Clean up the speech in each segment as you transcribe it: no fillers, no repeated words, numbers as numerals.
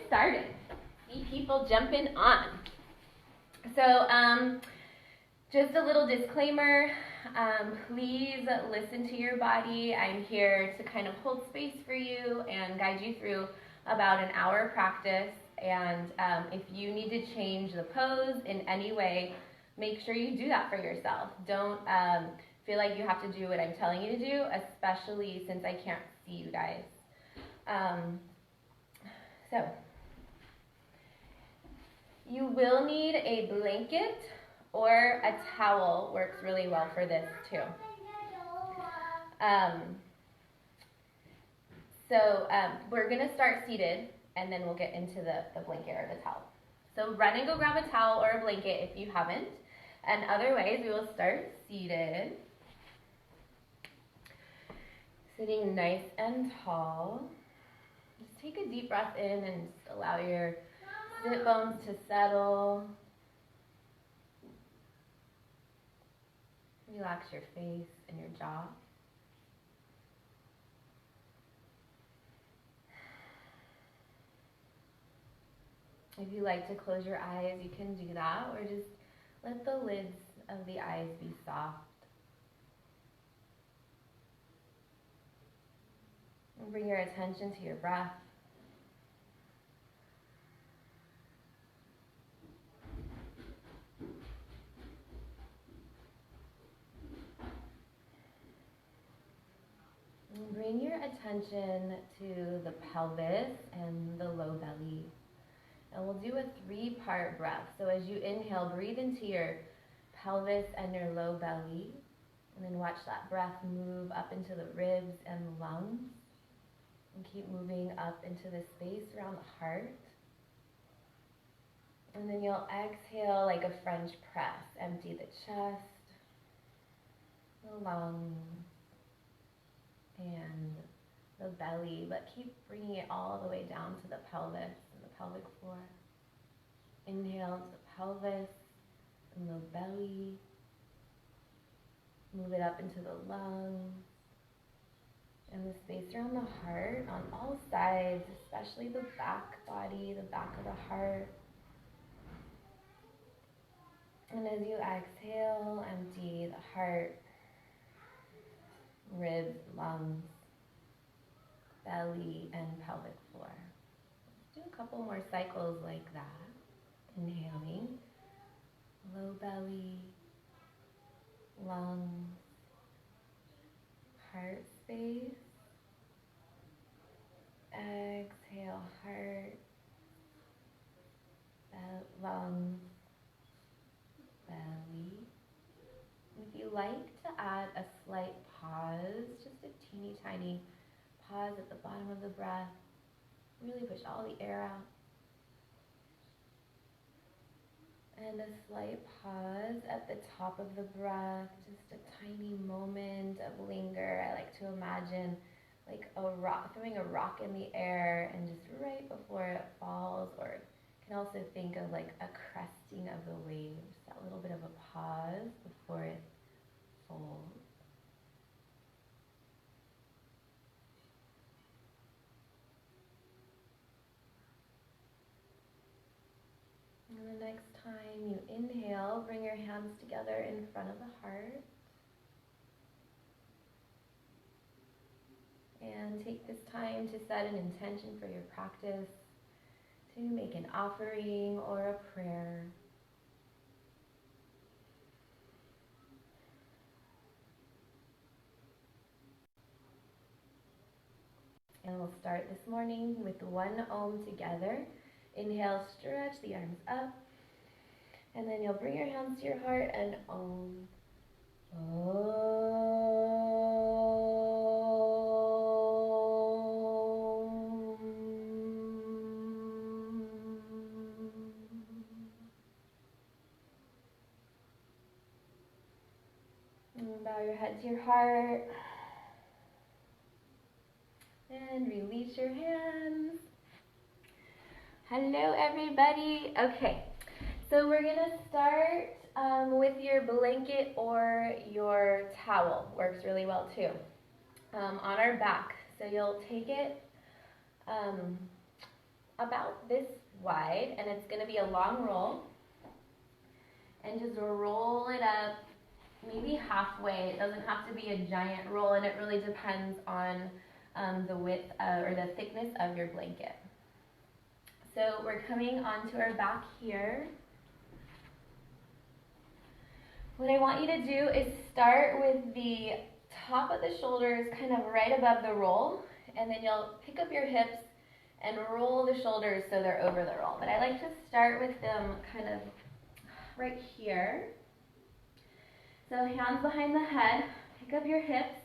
started. See people jumping on. So, just a little disclaimer, please listen to your body. I'm here to kind of hold space for you and guide you through about an hour practice. And if you need to change the pose in any way, make sure you do that for yourself. Don't feel like you have to do what I'm telling you to do, especially since I can't see you guys. So, you will need a blanket or a towel. Works really well for this too. We're going to start seated, and then we'll get into the blanket or the towel. So run and go grab a towel or a blanket if you haven't. And otherwise, we will start seated. Sitting nice and tall. Just take a deep breath in and just allow your sit bones to settle. Relax your face and your jaw. If you like to close your eyes, you can do that, or just let the lids of the eyes be soft. And bring your attention to your breath. And bring your attention to the pelvis and the low belly. And we'll do a 3-part breath. So as you inhale, breathe into your pelvis and your low belly. And then watch that breath move up into the ribs and the lungs. And keep moving up into the space around the heart. And then you'll exhale like a French press. Empty the chest, the lungs, and the belly. But keep bringing it all the way down to the pelvis and the pelvic floor. Inhale to the pelvis and the belly. Move it up into the lungs. And the space around the heart on all sides, especially the back body, the back of the heart. And as you exhale, empty the heart, ribs, lungs, belly, and pelvic floor. Let's do a couple more cycles like that. Inhaling, low belly, lungs, heart space. Exhale, heart, lungs, belly. If you like to add a slight pause, just a teeny tiny pause at the bottom of the breath, really push all the air out. And a slight pause at the top of the breath, just a tiny moment of linger. I like to imagine like a rock, throwing a rock in the air, and just right before it falls, or you can also think of like a cresting of the waves, that little bit of a pause before it folds. And the next time you inhale, bring your hands together in front of the heart. And take this time to set an intention for your practice, to make an offering or a prayer. And we'll start this morning with 1 Om together. Inhale, stretch the arms up. And then you'll bring your hands to your heart and Om. And bow your head to your heart. And release your hands. Hello, everybody. Okay, so we're going to start with your blanket or your towel. Works really well too. On our back. So you'll take it about this wide, and it's going to be a long roll. And just roll it up maybe halfway. It doesn't have to be a giant roll, and it really depends on the width or the thickness of your blanket. So we're coming onto our back here. What I want you to do is start with the top of the shoulders kind of right above the roll, and then you'll pick up your hips and roll the shoulders so they're over the roll. But I like to start with them kind of right here. So hands behind the head, pick up your hips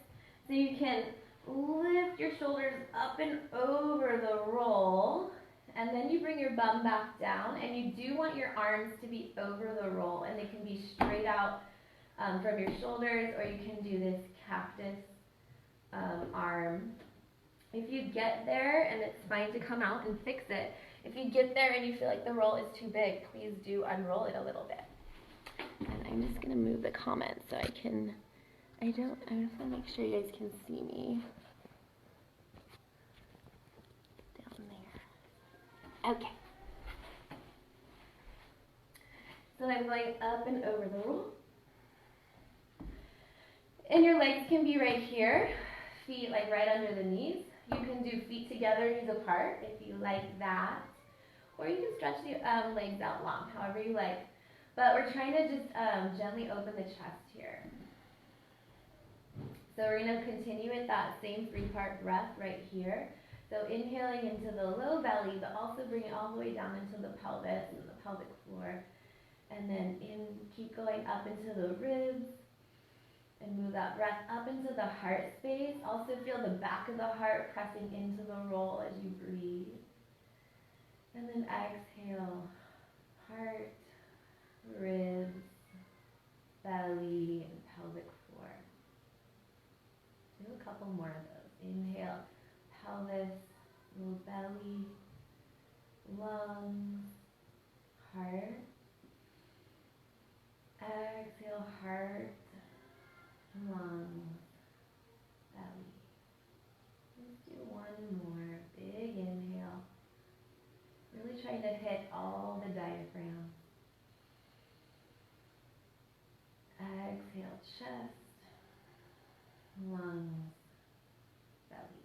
so you can lift your shoulders up and over the roll, and then you bring your bum back down, and you do want your arms to be over the roll, and they can be straight out from your shoulders, or you can do this cactus arm. If you get there, and it's fine to come out and fix it, if you get there and you feel like the roll is too big, please do unroll it a little bit. And I'm just gonna move the comments so I just wanna make sure you guys can see me. Down there. Okay. So I'm going up and over the roll. And your legs can be right here, feet like right under the knees. You can do feet together, knees apart, if you like that. Or you can stretch the legs out long, however you like. But we're trying to just gently open the chest here. So we're going to continue with that same 3-part breath right here. So inhaling into the low belly, but also bring it all the way down into the pelvis and the pelvic floor. And then keep going up into the ribs. And move that breath up into the heart space. Also feel the back of the heart pressing into the roll as you breathe. And then exhale, heart, ribs, belly, and pelvic floor. Do a couple more of those. Inhale, pelvis, little belly, lungs, heart. Exhale, heart, lungs, belly. Let's do one more. Big inhale. Really trying to hit all the diaphragm. Exhale, chest, lungs, belly.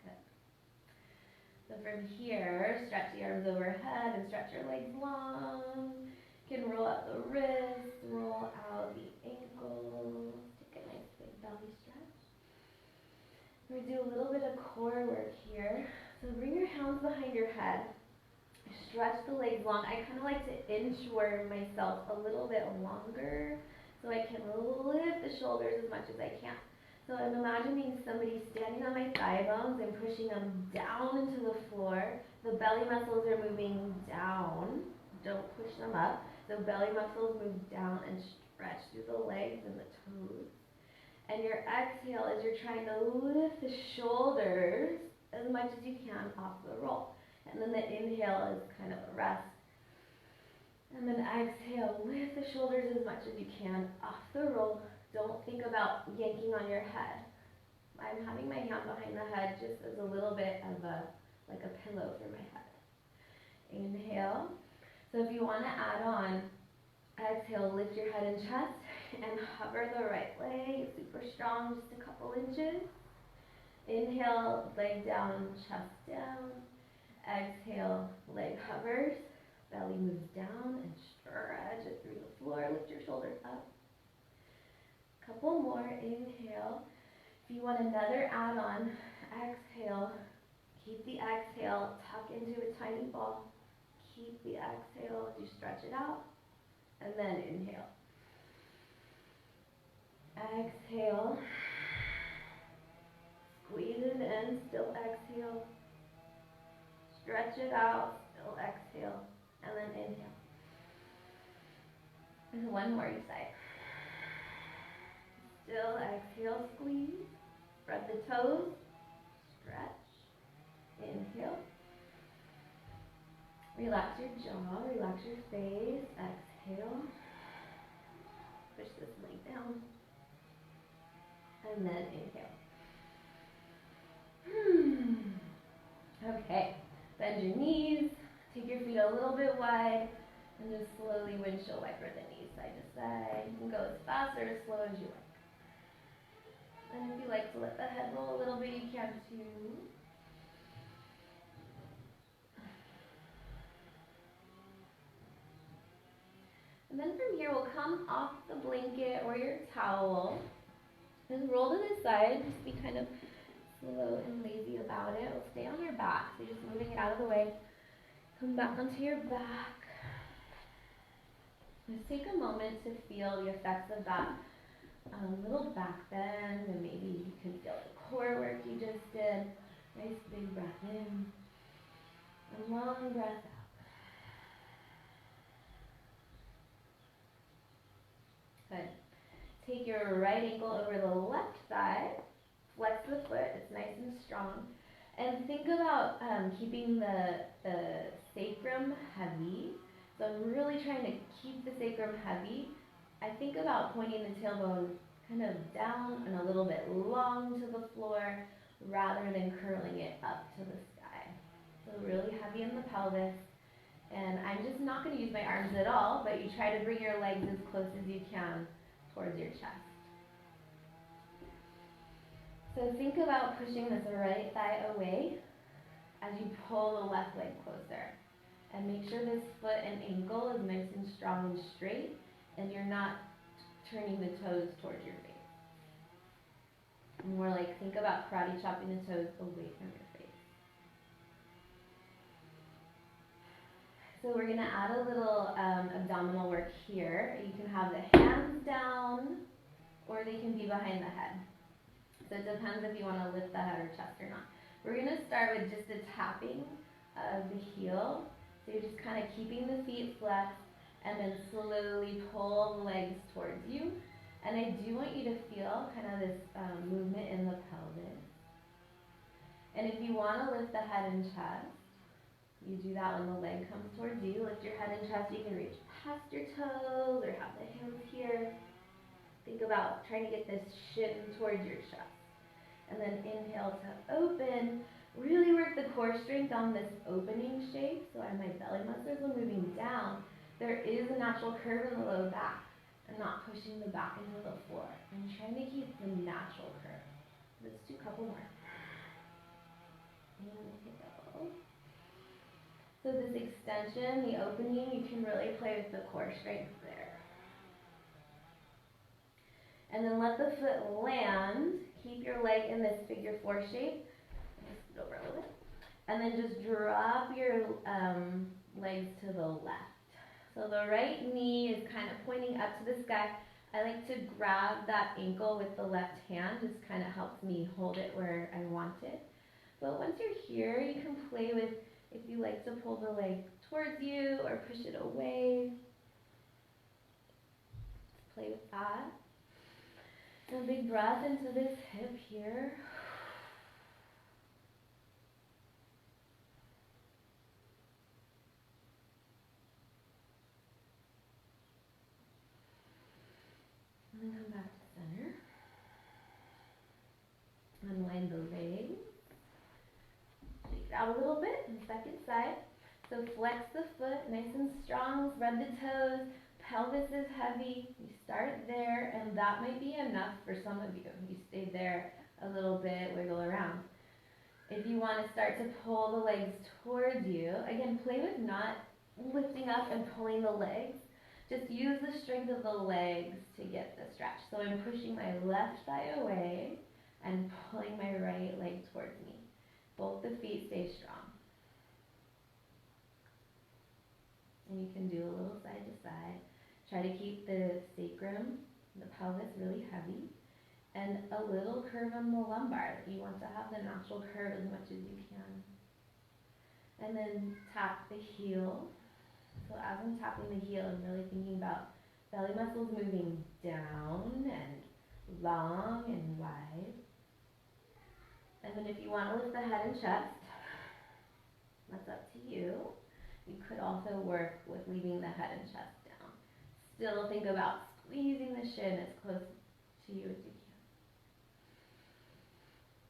Good. So from here, stretch the arms overhead and stretch your legs long. You can roll out the wrists, roll out the ankles. Take a nice big belly stretch. We're going to do a little bit of core work here. So bring your hands behind your head. Stretch the legs long. I kind of like to inchworm myself a little bit longer so I can lift the shoulders as much as I can. So I'm imagining somebody standing on my thigh bones and pushing them down into the floor. The belly muscles are moving down. Don't push them up. So belly muscles move down and stretch through the legs and the toes. And your exhale is you're trying to lift the shoulders as much as you can off the roll. And then the inhale is kind of a rest. And then exhale, lift the shoulders as much as you can off the roll. Don't think about yanking on your head. I'm having my hand behind the head just as a little bit of like a pillow for my head. Inhale. So if you want to add on, exhale, lift your head and chest, and hover the right leg, super strong, just a couple inches. Inhale, leg down, chest down. Exhale, leg hovers, belly moves down, and stretch it through the floor. Lift your shoulders up. Couple more, inhale. If you want another add-on, exhale. Keep the exhale, tuck into a tiny ball. Keep the exhale as you stretch it out, and then inhale. Exhale. Squeeze it in, still exhale. Stretch it out, still exhale, and then inhale. And one more each side. Still exhale, squeeze. Spread the toes, stretch, inhale. Relax your jaw, relax your face, exhale. Push this leg down, and then inhale. Okay, bend your knees, take your feet a little bit wide, and just slowly windshield wiper the knees side to side. You can go as fast or as slow as you like. And if you like to let the head roll a little bit, you can too. And then from here, we'll come off the blanket or your towel and roll to the side. Just be kind of slow and lazy about it. We'll stay on your back, so just moving it out of the way. Come back onto your back. Just take a moment to feel the effects of that little back bend, and maybe you can feel the core work you just did. Nice big breath in, and long breath out. Good. Take your right ankle over the left thigh, flex the foot, it's nice and strong, and think about keeping the sacrum heavy. So I'm really trying to keep the sacrum heavy. I think about pointing the tailbone kind of down and a little bit long to the floor rather than curling it up to the sky. So really heavy in the pelvis. And I'm just not going to use my arms at all, but you try to bring your legs as close as you can towards your chest. So think about pushing this right thigh away as you pull the left leg closer. And make sure this foot and ankle is nice and strong and straight, and you're not turning the toes towards your face. More like think about karate chopping the toes away from your face. So we're going to add a little abdominal work here. You can have the hands down, or they can be behind the head. So it depends if you want to lift the head or chest or not. We're going to start with just a tapping of the heel. So you're just kind of keeping the feet flexed, and then slowly pull the legs towards you. And I do want you to feel kind of this movement in the pelvis. And if you want to lift the head and chest, you do that when the leg comes towards you. Lift your head and chest. You can reach past your toes or have the hands here. Think about trying to get this shin towards your chest. And then inhale to open. Really work the core strength on this opening shape. So as my belly muscles are moving down, there is a natural curve in the low back. I'm not pushing the back into the floor. I'm trying to keep the natural curve. Let's do a couple more. Inhale. So this extension, the opening, you can really play with the core strength there. And then let the foot land. Keep your leg in this figure four shape. Just over a little bit. And then just drop your legs to the left. So the right knee is kind of pointing up to the sky. I like to grab that ankle with the left hand. Just kind of helps me hold it where I want it. But once you're here, you can play with, if you like to pull the leg towards you or push it away. Play with that. And a big breath into this hip here. And then come back to center. Unwind the legs. Shake it out a little bit on the second side. So flex the foot, nice and strong. Spread the toes. Pelvis is heavy. You start there, and that might be enough for some of you. You stay there a little bit, wiggle around. If you want to start to pull the legs towards you, again, play with not lifting up and pulling the legs. Just use the strength of the legs to get the stretch. So I'm pushing my left thigh away and pulling my right leg towards me. Both the feet stay strong. And you can do a little side to side. Try to keep the sacrum, the pelvis really heavy, and a little curve in the lumbar. You want to have the natural curve as much as you can. And then tap the heel. So as I'm tapping the heel, I'm really thinking about belly muscles moving down and long and wide. And then if you want to lift the head and chest, that's up to you. You could also work with leaving the head and chest down. Still think about squeezing the shin as close to you as you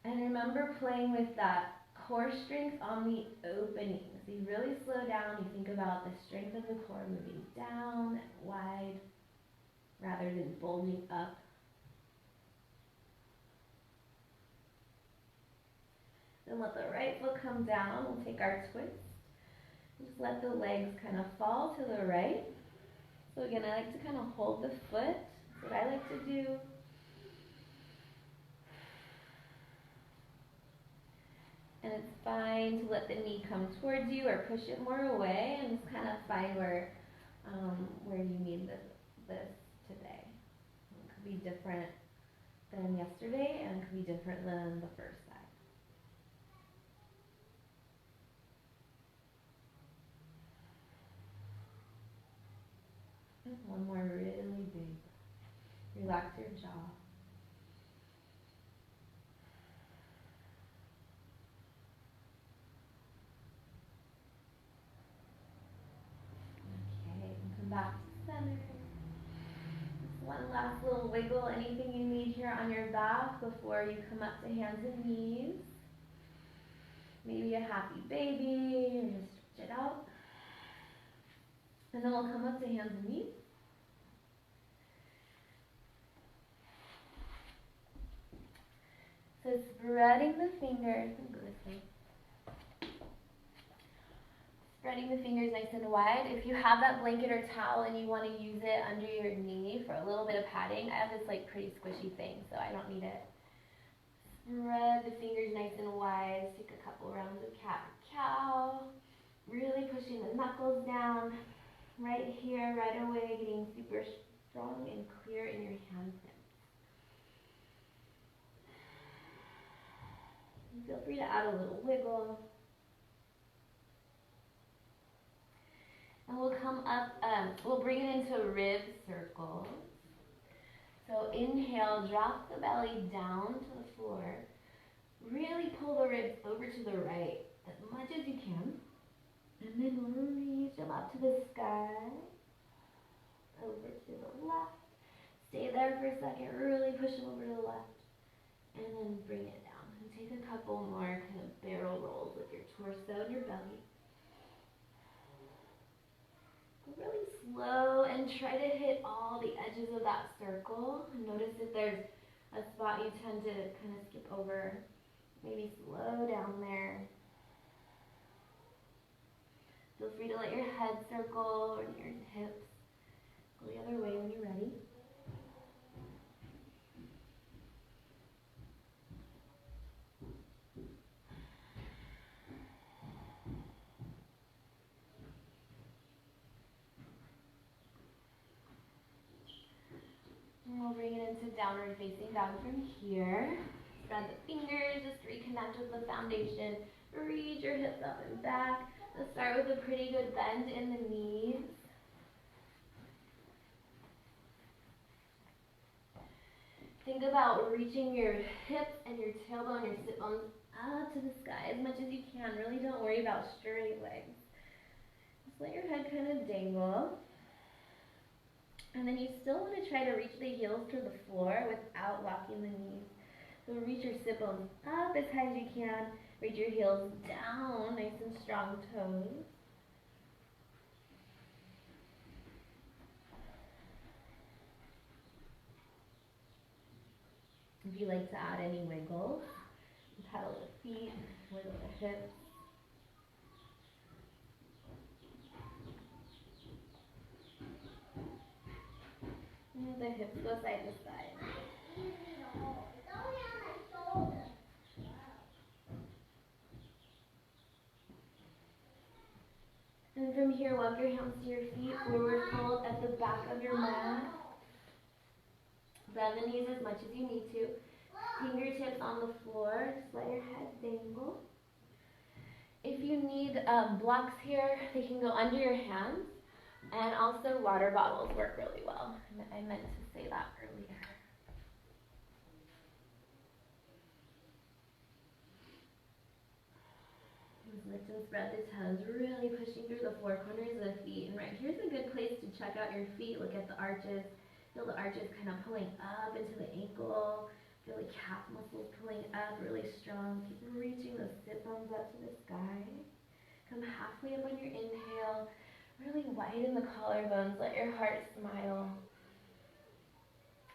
can. And remember playing with that core strength on the opening. So you really slow down, you think about the strength of the core moving down and wide rather than bulging up. Then let the right foot come down. We'll take our twist. Just let the legs kind of fall to the right. So again, I like to kind of hold the foot. That's what I like to do. And it's fine to let the knee come towards you or push it more away, and just kind of find where you need this today. It could be different than yesterday, and it could be different than the first side. One more really big. Relax your jaw. Okay, and come back to center. Just one last little wiggle. Anything you need here on your back before you come up to hands and knees. Maybe a happy baby, or just stretch it out. And then we'll come up to hands and knees. So spreading the fingers, spreading the fingers nice and wide. If you have that blanket or towel and you want to use it under your knee for a little bit of padding, I have this like pretty squishy thing, so I don't need it. Spread the fingers nice and wide. Take a couple rounds of cat-cow. Really pushing the knuckles down. Right here, right away, getting super strong and clear in your hand hips. Feel free to add a little wiggle. And we'll come up, we'll bring it into rib circles. So inhale, drop the belly down to the floor. Really pull the ribs over to the right as much as you can. And then reach them up to the sky. Over to the left. Stay there for a second, really push them over to the left. And then bring it down. And take a couple more kind of barrel rolls with your torso and your belly. Go really slow and try to hit all the edges of that circle. Notice if there's a spot you tend to kind of skip over. Maybe slow down there. Feel free to let your head circle or your hips. Go the other way when you're ready. And we'll bring it into downward facing dog from here. Spread the fingers, just reconnect with the foundation. Reach your hips up and back. Let's start with a pretty good bend in the knees. Think about reaching your hips and your tailbone, your sit bones up to the sky as much as you can. Really don't worry about straight legs. Just let your head kind of dangle. And then you still want to try to reach the heels to the floor without locking the knees. So reach your sit bones up as high as you can. Reach your heels down, nice and strong toes. If you like to add any wiggles, pedal the feet, wiggle the hips. And the hips go side to side. And from here, walk your hands to your feet, forward fold at the back of your mat. Bend the knees as much as you need to. Fingertips on the floor, just let your head dangle. If you need blocks here, they can go under your hands. And also water bottles work really well. I meant to say that earlier. Lift and spread the toes, really pushing through the four corners of the feet. And right here's a good place to check out your feet. Look at the arches. Feel the arches kind of pulling up into the ankle. Feel the calf muscles pulling up really strong. Keep reaching those sit bones up to the sky. Come halfway up on your inhale. Really widen the collarbones. Let your heart smile.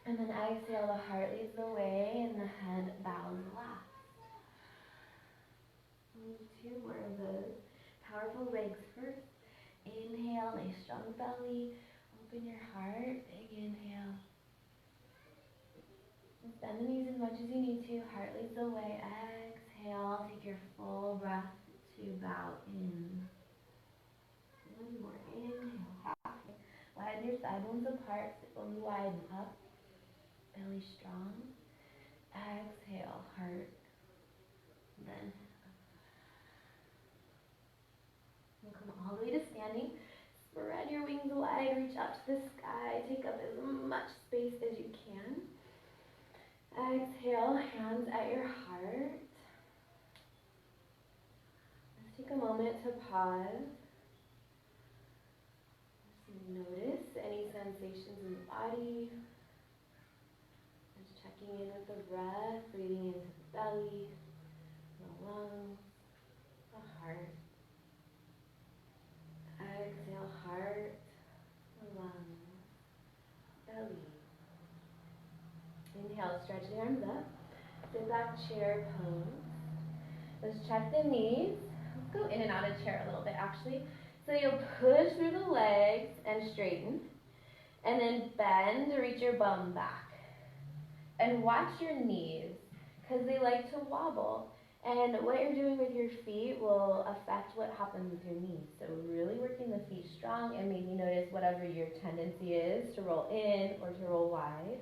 And then exhale, the heart leads the way and the head bows last. 2 more of those. Powerful legs first. Inhale, nice strong belly. Open your heart. Big inhale. Bend the knees as much as you need to. Heart leads the way. Exhale. Take your full breath to bow in. 1 more. Inhale. Halfway. Widen your thigh bones apart. Sit bones widen up. Belly strong. Exhale. Heart. Then we'll come all the way to standing. Spread your wings wide. Reach up to the sky. Take up as much space as you can. Exhale, hands at your heart. Let's take a moment to pause. Just notice any sensations in the body. Just checking in with the breath, breathing into the belly, the lungs, the heart. Exhale, heart, lungs, belly. Inhale, stretch the arms up. Sit back, chair pose. Let's check the knees. Let's go in and out of chair a little bit actually. So you'll push through the legs and straighten. And then bend to reach your bum back. And watch your knees, because they like to wobble. And what you're doing with your feet will affect what happens with your knees. So really working the feet strong, and maybe notice whatever your tendency is to roll in or to roll wide.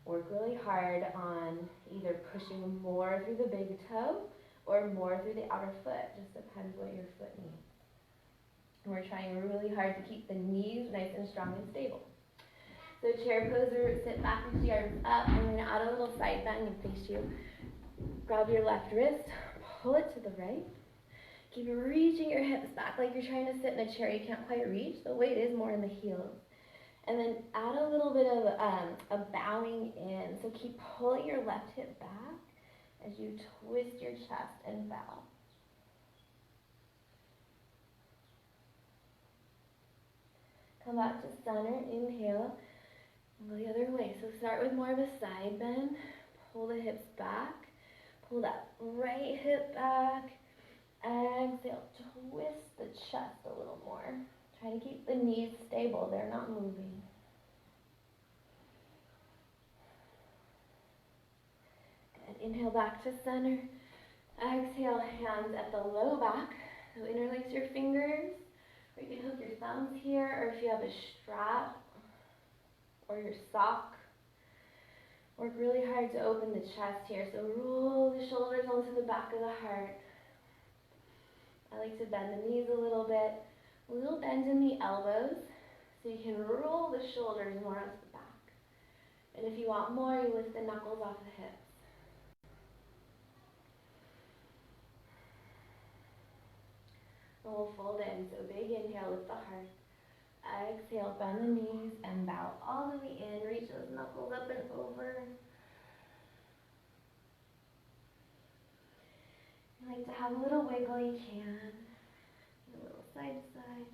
Work really hard on either pushing more through the big toe or more through the outer foot. Just depends what your foot needs. And we're trying really hard to keep the knees nice and strong and stable. So chair pose, or sit back with the arms up. I'm going to add a little side bend and face you. Grab your left wrist, pull it to the right. Keep reaching your hips back like you're trying to sit in a chair you can't quite reach. The weight is more in the heels. And then add a little bit of a bowing in. So keep pulling your left hip back as you twist your chest and bow. Come back to center, inhale, and go the other way. So start with more of a side bend. Pull the hips back. Pull that right hip back. Exhale, twist the chest a little more. Try to keep the knees stable, they're not moving. Good, inhale back to center. Exhale, hands at the low back. So interlace your fingers, or you can hook your thumbs here, or if you have a strap or your sock. Work really hard to open the chest here. So roll the shoulders onto the back of the heart. I like to bend the knees a little bit. A little bend in the elbows, so you can roll the shoulders more onto the back. And if you want more, you lift the knuckles off the hips. And we'll fold in, so big inhale with the heart. Exhale, bend the knees and bow all the way in. Reach those knuckles up and over. You like to have a little wiggle, you can. A little side to side.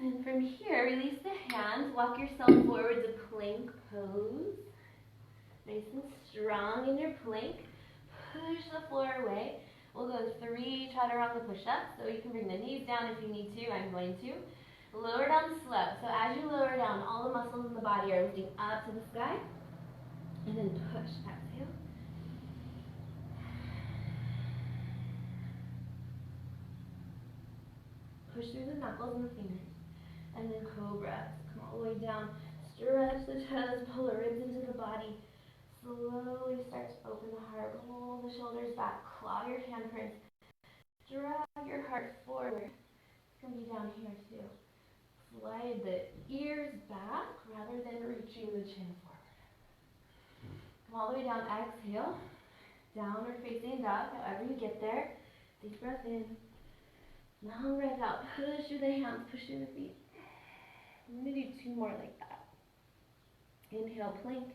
And from here, release the hands. Walk yourself forward to plank pose. Nice and strong in your plank. Push the floor away. We'll go 3 chaturanga push-ups. So you can bring the knees down if you need to. I'm going to. Lower down slow. So as you lower down, all the muscles in the body are lifting up to the sky. And then push. Exhale. Push through the knuckles and the fingers. And then cobra. Come all the way down. Stretch the chest. Pull the ribs into the body. Slowly start to open the heart. Roll the shoulders back. Claw your handprints. Drag your heart forward. It's going to be down here too. Slide the ears back rather than reaching the chin forward. Come all the way down. Exhale. Downward facing dog. However you get there. Deep breath in. Long breath out. Push through the hands, push through the feet. I'm going to do 2 more like that. Inhale, plank.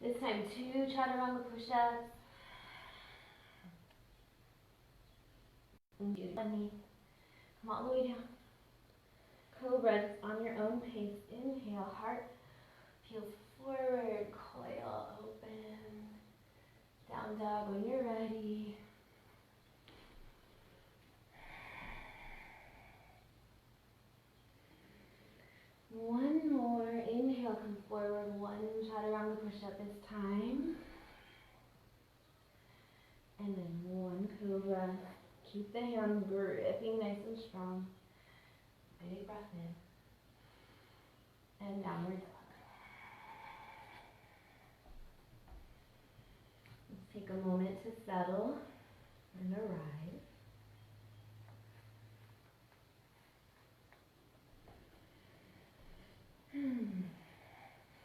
This time 2 chaturanga push-ups. And do one knee. Come all the way down. Cobra, just on your own pace. Inhale, heart peels forward, coil open. Down dog when you're ready. One more. Inhale, come forward. 1 chaturanga push-up this time. And then 1 cobra. Keep the hands gripping nice and strong. Big breath in. And downward dog. Let's take a moment to settle and arrive.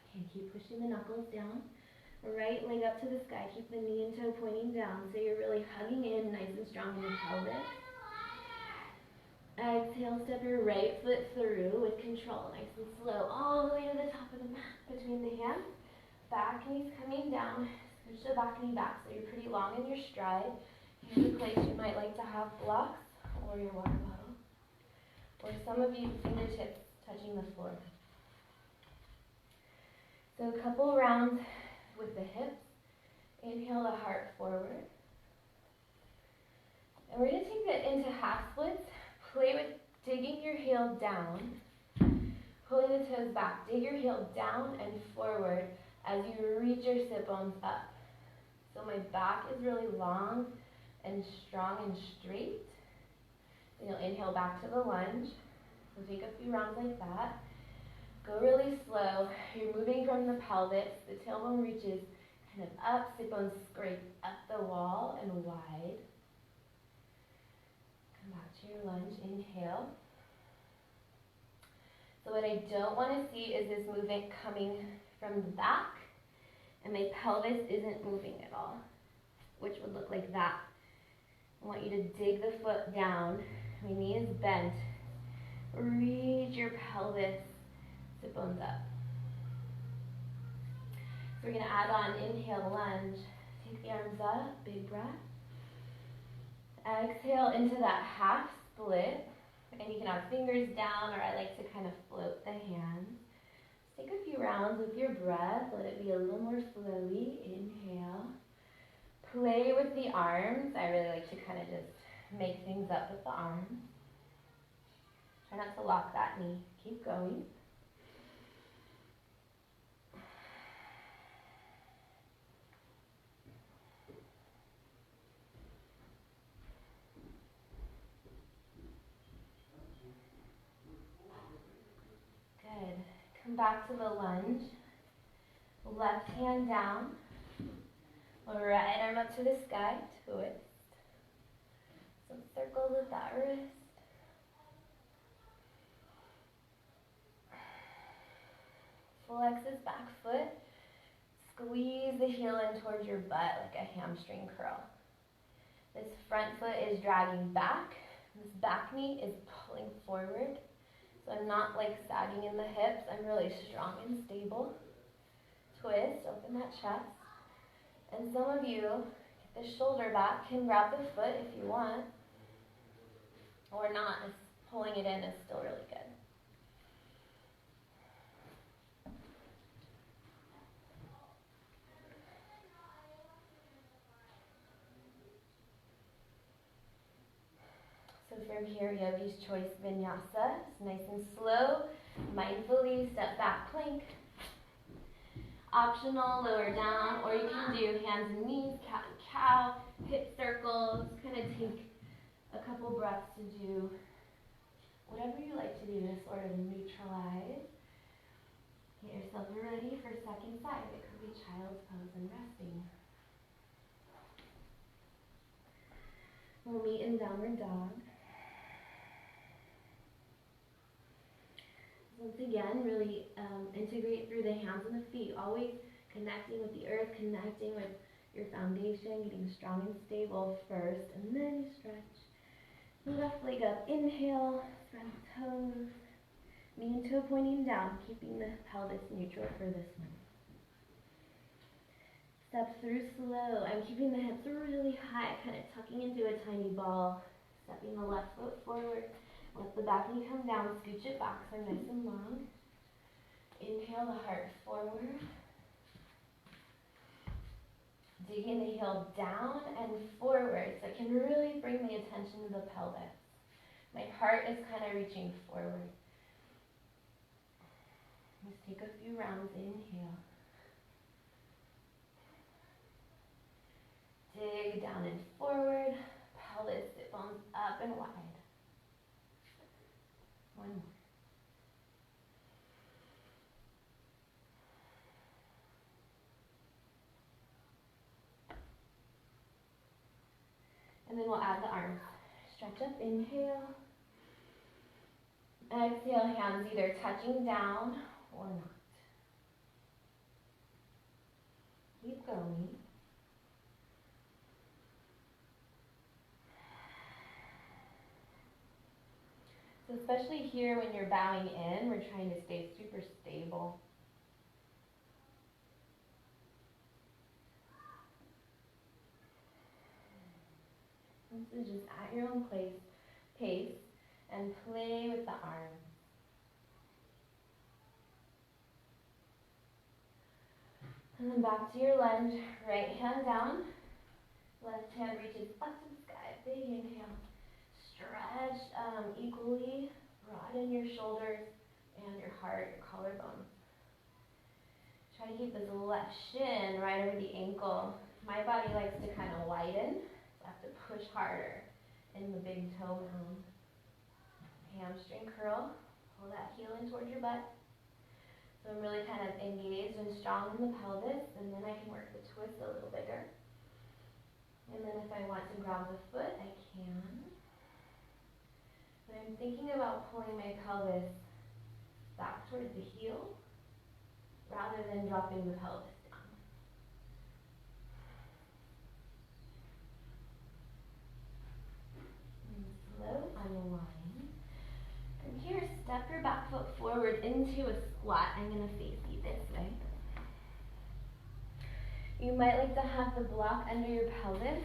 Okay, keep pushing the knuckles down. Right leg up to the sky. Keep the knee and toe pointing down so you're really hugging in nice and strong in the pelvis. Exhale, step your right foot through with control, nice and slow, all the way to the top of the mat between the hands. Back knee's coming down. Scooch the back knee back so you're pretty long in your stride. Here's a place you might like to have blocks or your water bottle. Or some of you, fingertips touching the floor. So a couple rounds with the hips. Inhale the heart forward. And we're going to take that into half splits. Play with digging your heel down, pulling the toes back. Dig your heel down and forward as you reach your sit bones up. So my back is really long and strong and straight. And you'll inhale back to the lunge. We'll take a few rounds like that. Go really slow. You're moving from the pelvis. The tailbone reaches kind of up. Sit bones scrape up the wall and wide. Come back to your lunge. Inhale. So what I don't want to see is this movement coming from the back and my pelvis isn't moving at all, which would look like that. I want you to dig the foot down. My knee is bent. Reach your pelvis. Sit bones up. So we're going to add on inhale, lunge. Take the arms up, big breath. Exhale into that half split. And you can have fingers down, or I like to kind of float the hands. Take a few rounds with your breath. Let it be a little more flowy. Inhale. Play with the arms. I really like to kind of just make things up with the arms. Try not to lock that knee. Keep going. Good. Come back to the lunge. Left hand down. Right arm up to the sky. Twist. Some circles with that wrist. Flex this back foot. Squeeze the heel in towards your butt like a hamstring curl. This front foot is dragging back. This back knee is pulling forward. So I'm not like sagging in the hips. I'm really strong and stable. Twist, open that chest. And some of you, get the shoulder back, can grab the foot if you want. Or not, just pulling it in is still really good. So from here, Yogi's Choice Vinyasa. It's nice and slow. Mindfully step back plank. Optional, lower down, or you can do hands and knees, cat and cow, hip circles. Kind of take a couple breaths to do whatever you like to do to sort of neutralize. Get yourself ready for second side. It could be child's pose and resting. We'll meet in downward dog. Once again, really integrate through the hands and the feet, always connecting with the earth, connecting with your foundation, getting strong and stable first, and then you stretch, Left leg up, inhale, spread the toes, knee and toe pointing down, keeping the pelvis neutral for this one. Step through slow. I'm keeping the hips really high, kind of tucking into a tiny ball. Stepping the left foot forward. Let the back knee come down, scooch it back so nice and long. Inhale the heart forward. Digging the heel down and forward so it can really bring the attention to the pelvis. My heart is kind of reaching forward. Let's take a few rounds. Inhale. Dig down and forward. Pelvis, sit bones up and wide. One more. And then we'll add the arms. Stretch up, inhale. Exhale, hands either touching down or not. Keep going. So especially here when you're bowing in, we're trying to stay super stable. This is just at your own pace, and play with the arms. And then back to your lunge, right hand down, left hand reaches up to the sky, big inhale. Stretch equally, broaden your shoulders and your heart, your collarbone. Try to keep this left shin right over the ankle. My body likes to kind of widen, so I have to push harder in the big toe mound. Hamstring curl, pull that heel in towards your butt. So I'm really kind of engaged and strong in the pelvis, and then I can work the twist a little bigger. And then if I want to grab the foot, I can. But I'm thinking about pulling my pelvis back towards the heel rather than dropping the pelvis down. And slow unwind. From here, step your back foot forward into a squat. I'm going to face you this way. You might like to have the block under your pelvis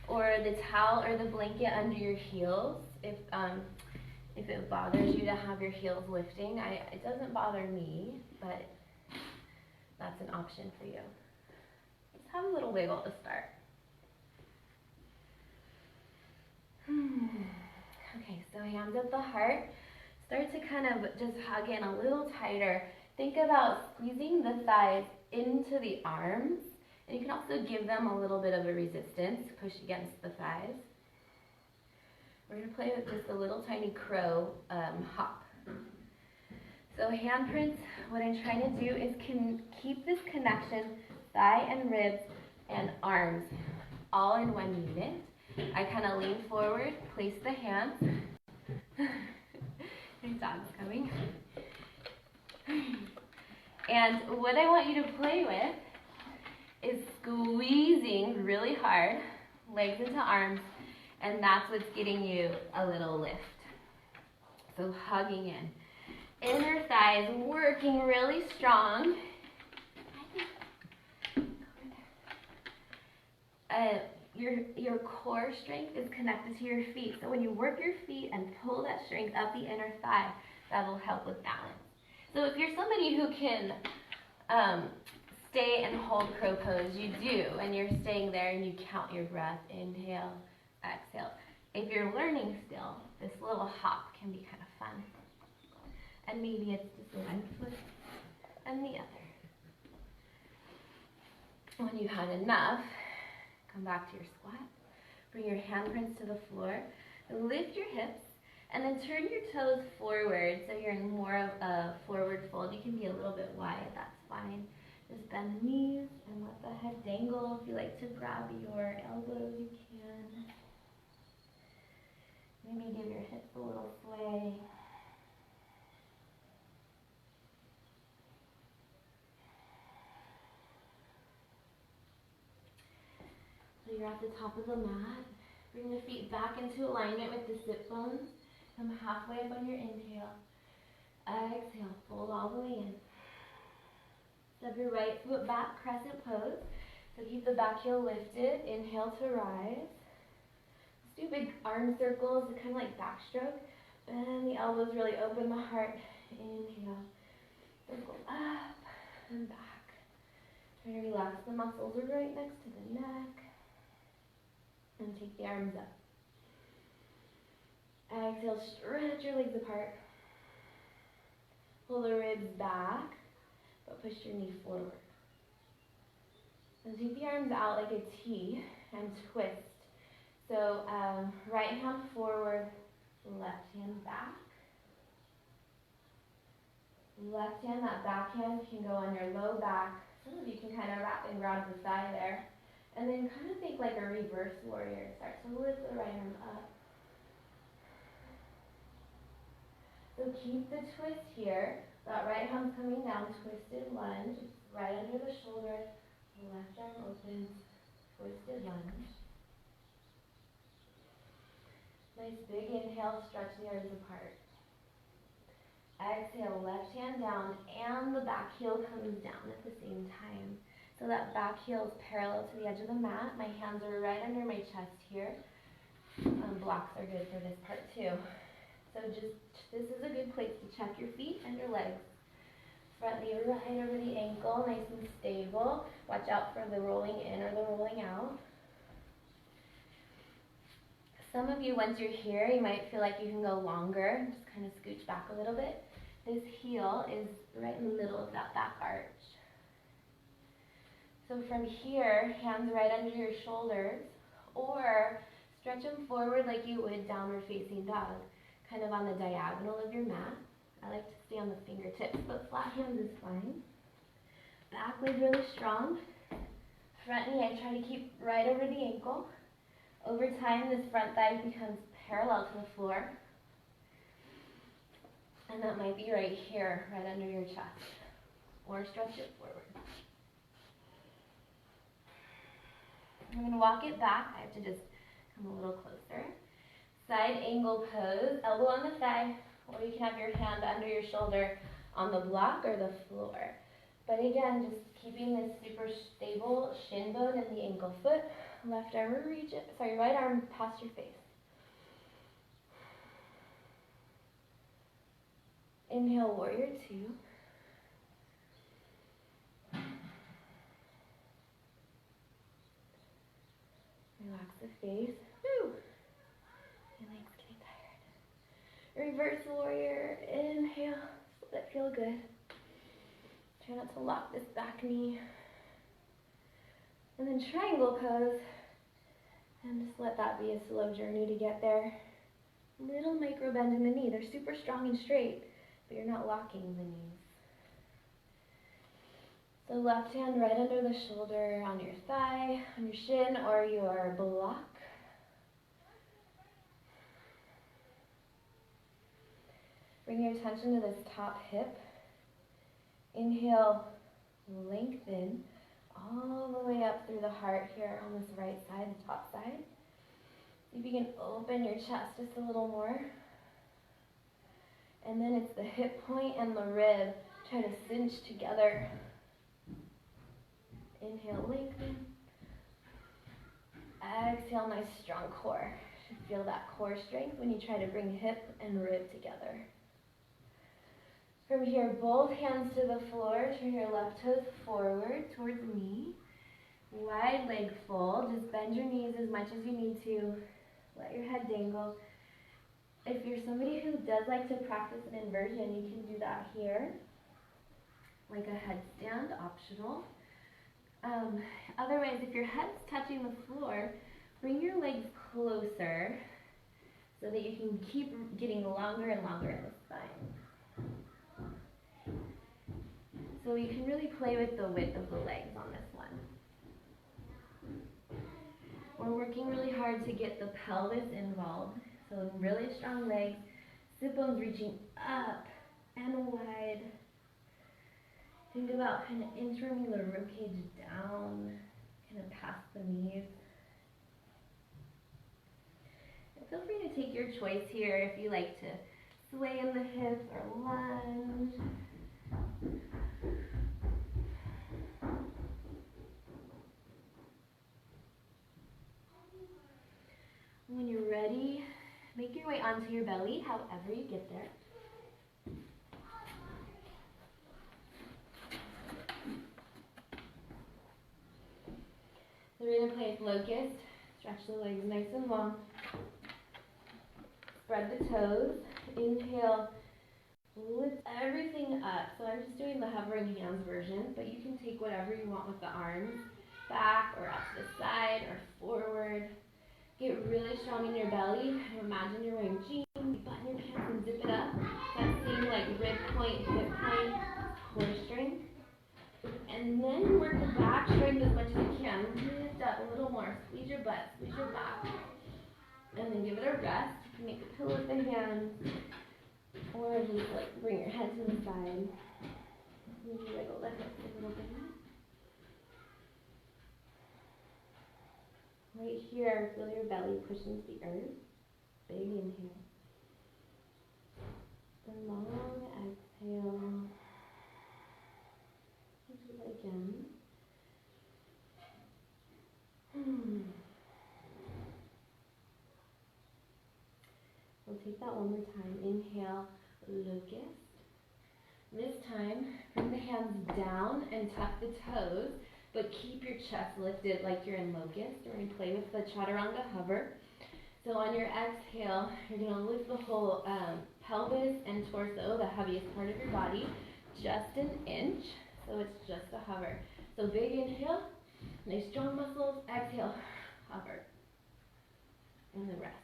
or the towel or the blanket under your heels if it bothers you to have your heels lifting. It doesn't bother me, but that's an option for you. Let's have a little wiggle to start. Okay, so hands at the heart. Start to kind of just hug in a little tighter. Think about squeezing the thighs into the arms. And you can also give them a little bit of a resistance, push against the thighs. We're going to play with just a little tiny crow hop. So handprints, what I'm trying to do is keep this connection, thigh and ribs and arms, all in one unit. I kind of lean forward, place the hands. My dog's coming. And what I want you to play with is squeezing really hard, legs into arms, and that's what's getting you a little lift. So hugging in. Inner thighs working really strong. Your core strength is connected to your feet. So when you work your feet and pull that strength up the inner thigh, that will help with balance. So if you're somebody who can stay and hold crow pose, you do, and you're staying there and you count your breath, inhale, exhale. If you're learning still, this little hop can be kind of fun. And maybe it's just one foot and the other. When you've had enough, come back to your squat. Bring your handprints to the floor. Lift your hips, and then turn your toes forward so you're in more of a forward fold. You can be a little bit wide, that's fine. Just bend the knees and let the head dangle. If you like to grab your elbows, you can. Maybe give your hips a little sway. So you're at the top of the mat. Bring the feet back into alignment with the sit bones. Come halfway up on your inhale. Exhale, fold all the way in. Step your right foot back, crescent pose. So keep the back heel lifted. Inhale to rise. Let's do big arm circles, kind of like backstroke. Bend the elbows, really open the heart. Inhale. Circle up and back. Try to relax the muscles right next to the neck. And take the arms up. Exhale, stretch your legs apart. Pull the ribs back, but push your knee forward. And take the arms out like a T and twist. So right hand forward, left hand back. Left hand, that back hand can go on your low back. Some of you can kind of wrap and grab the thigh there. And then kind of think like a reverse warrior. Start to lift the right arm up. So keep the twist here. That right hand's coming down, twisted lunge. Right under the shoulder. Left arm opens, twisted lunge. Nice big inhale, stretch the arms apart. Exhale, left hand down, and the back heel comes down at the same time. So that back heel is parallel to the edge of the mat. My hands are right under my chest here. Blocks are good for this part too. So this is a good place to check your feet and your legs. Front knee right over the ankle, nice and stable. Watch out for the rolling in or the rolling out. Some of you, once you're here, you might feel like you can go longer. Just kind of scooch back a little bit. This heel is right in the middle of that back arch. So from here, hands right under your shoulders, or stretch them forward like you would downward facing dog, kind of on the diagonal of your mat. I like to stay on the fingertips, but flat hands is fine. Back leg really strong. Front knee, I try to keep right over the ankle. Over time, this front thigh becomes parallel to the floor. And that might be right here, right under your chest. Or stretch it forward. I'm going to walk it back. I have to just come a little closer. Side angle pose, elbow on the thigh, or you can have your hand under your shoulder on the block or the floor. But again, just keeping this super stable shin bone in the ankle foot. Left arm, right arm past your face. Inhale, warrior two. Relax the face. Woo! Your legs getting tired. Reverse warrior. Inhale. Let it feel good. Try not to lock this back knee. And then triangle pose. And just let that be a slow journey to get there. Little micro bend in the knee. They're super strong and straight, but you're not locking the knees. So left hand right under the shoulder on your thigh, on your shin, or your block. Bring your attention to this top hip. Inhale, lengthen all the way up through the heart here on this right side, the top side. See if you can open your chest just a little more. And then it's the hip point and the rib. Try to cinch together. Inhale, lengthen. Exhale, nice strong core. You should feel that core strength when you try to bring hip and rib together. From here, both hands to the floor. Turn your left toes forward towards me. Wide leg fold. Just bend your knees as much as you need to. Let your head dangle. If you're somebody who does like to practice an inversion, you can do that here. Like a headstand, optional. Otherwise, if your head's touching the floor, bring your legs closer so that you can keep getting longer and longer in the spine. So you can really play with the width of the legs on this one. We're working really hard to get the pelvis involved. So really strong legs, sit bones reaching up and wide. Think about kind of inchworming the ribcage down, kind of past the knees. Feel free to take your choice here if you like to sway in the hips or lunge. When you're ready, make your way onto your belly, however you get there. So we're going to play locust. Stretch the legs nice and long. Spread the toes. Inhale. Lift everything up. So I'm just doing the hovering hands version, but you can take whatever you want with the arms. Back or out to the side or forward. Get really strong in your belly. Imagine you're wearing jeans. Button your pants and zip it up. That same like rib point, hip point, core strength. And then work the back strength as much as you can. Lift up a little more. Squeeze your butt, squeeze your back. And then give it a rest. You can make a pillow with the hands. Or just like bring your head to the side. Maybe wiggle the hips a little bit. Right here, feel your belly push into the earth. Big inhale. Then long exhale. Do that again. We'll take that one more time. Inhale, locust. This time, bring the hands down and tuck the toes, but keep your chest lifted like you're in locust. We're going to play with the chaturanga hover. So on your exhale, you're going to lift the whole pelvis and torso, the heaviest part of your body, just an inch. So it's just a hover. So big inhale, nice strong muscles. Exhale, hover. And then rest.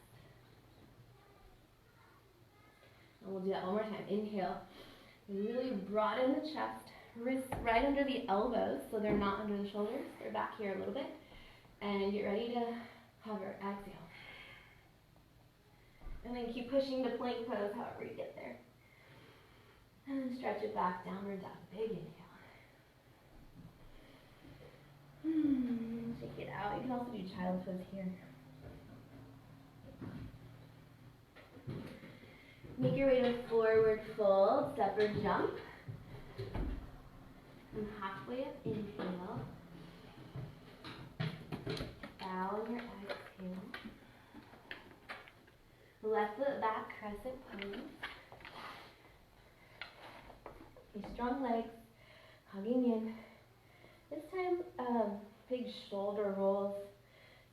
And we'll do that one more time. Inhale, really broaden the chest. Wrists right under the elbows, so they're not under the shoulders. They're back here a little bit. And get ready to hover. Exhale. And then keep pushing the plank pose however you get there. And then stretch it back, downward dog. Big inhale. Shake it out. You can also do child pose here. Make your way to forward fold, step or jump. And halfway up, inhale. Bow on your exhale. Left foot back, crescent pose. Your strong legs, hugging in. This time, big shoulder rolls.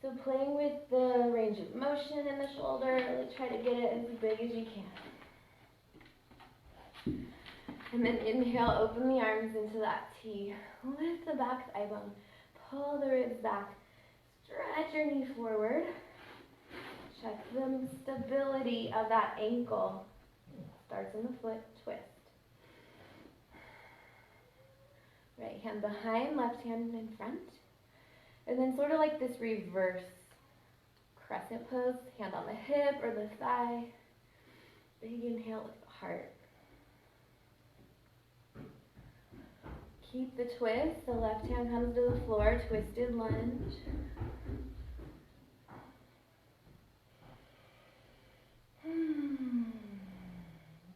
So playing with the range of motion in the shoulder, really try to get it as big as you can. And then inhale, open the arms into that T. Lift the back thigh bone, pull the ribs back, stretch your knee forward. Check the stability of that ankle. Starts in the foot, twist. Right hand behind, left hand in front. And then sort of like this reverse crescent pose, hand on the hip or the thigh. Big inhale with the heart. Keep the twist. The left hand comes to the floor, twisted lunge.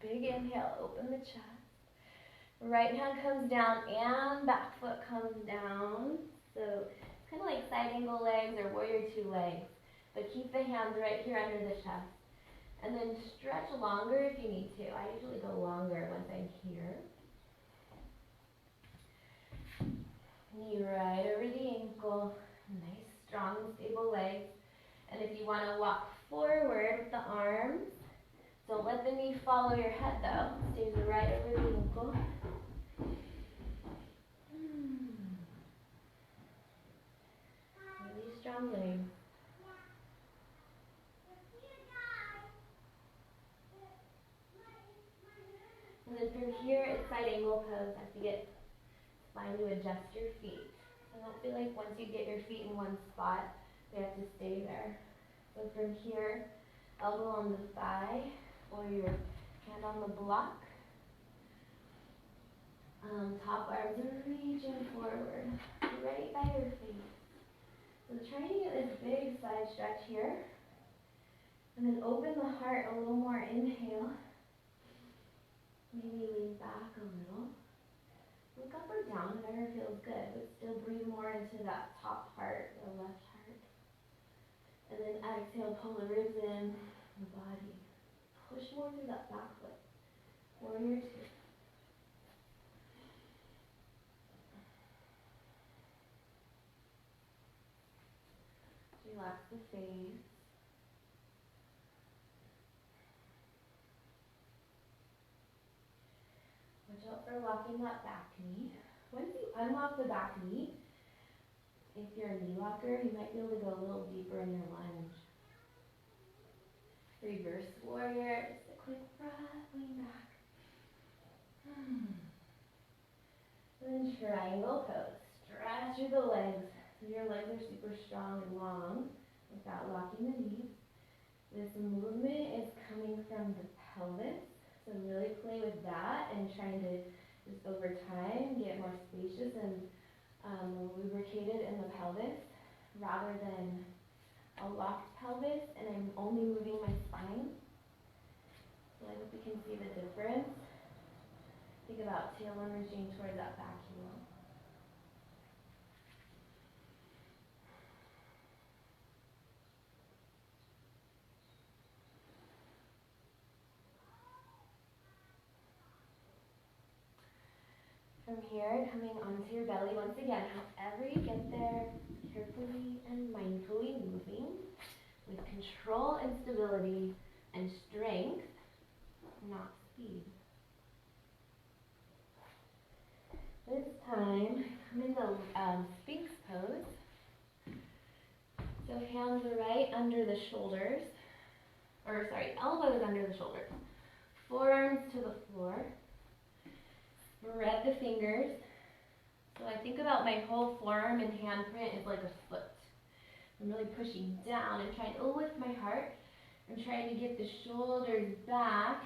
Big inhale, open the chest. Right hand comes down and back foot comes down. So it's kind of like side angle legs or warrior two legs. But keep the hands right here under the chest. And then stretch longer if you need to. I usually go longer once I'm here. Knee right over the ankle. Nice, strong, stable legs. And if you want to walk forward with the arms, don't let the knee follow your head though. Stays right over the ankle. Really strong legs. And then from here, it's side angle pose. Have to get spine to adjust your feet. So don't feel like once you get your feet in one spot, they have to stay there. So from here, elbow on the thigh or your hand on the block. Top arms are reaching forward, right by your feet. So try to get this big side stretch here. And then open the heart a little more. Inhale. Maybe lean back a little. Look up or down, whatever feels good, but still breathe more into that top part, the left heart. And then exhale, pull the ribs in, the body. Push more through that back foot. Warrior two. Relax the face. Watch out for locking that back knee. Once you unlock the back knee, if you're a knee locker, you might be able to go a little deeper in your lunge. Reverse warrior, just a quick breath, lean back. And then triangle pose. Stretch through the legs. So your legs are super strong and long without locking the knees. This movement is coming from the pelvis. So really play with that and trying to just over time get more spacious and lubricated in the pelvis rather than a locked pelvis and I'm only moving my spine. So I hope you can see the difference. Think about tail emerging towards that back heel. From here, coming onto your belly once again, however you get there, carefully and mindfully moving with control and stability and strength, not speed. This time, I'm in the Sphinx pose. So hands are right under the shoulders, elbows under the shoulders. Forearms to the floor. Spread the fingers. So I think about my whole forearm and handprint is like a foot. I'm really pushing down and trying to lift my heart. I'm trying to get the shoulders back.